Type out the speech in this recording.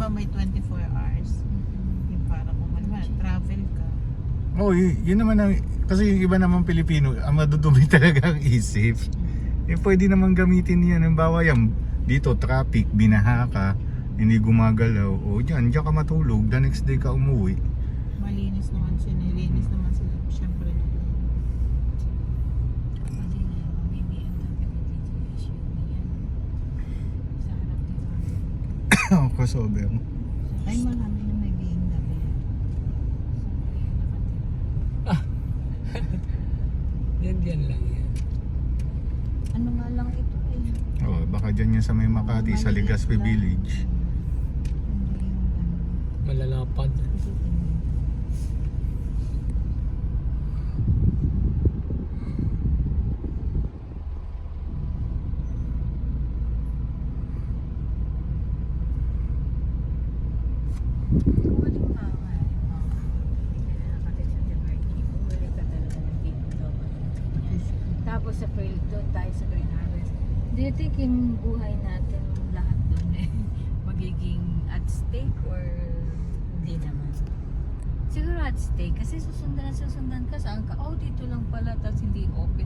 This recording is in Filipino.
ba may 24 hours? Yung para kung ano, travel ka. Oo, yun naman ang, kasi yung iba naman Pilipino, ang madudumi talaga ang isip. Pwede naman gamitin yan. Halimbawa yan, dito traffic, binaha ka, hindi gumagalaw, o diyan ka matulog, the next day ka umuwi. Malinis naman siya, nilinis naman sila, syempre. Kasi nga, may BMW dito yung SUV yan. Sa harap dito. Crossover. Ay, marami na may BMW. Yan lang yan. Ano nga lang ito eh. Oh, baka dyan yan sa may Makati, sa Legazpi Village. Hindi yung ano. Malalapad. Tapos sa Pearl, doon tayo sa Green Harvest. Do you think yung buhay natin lahat doon eh, magiging at stake or hindi naman? Siguro at stake kasi susundan ka saan ka, oh dito lang pala tapos hindi open.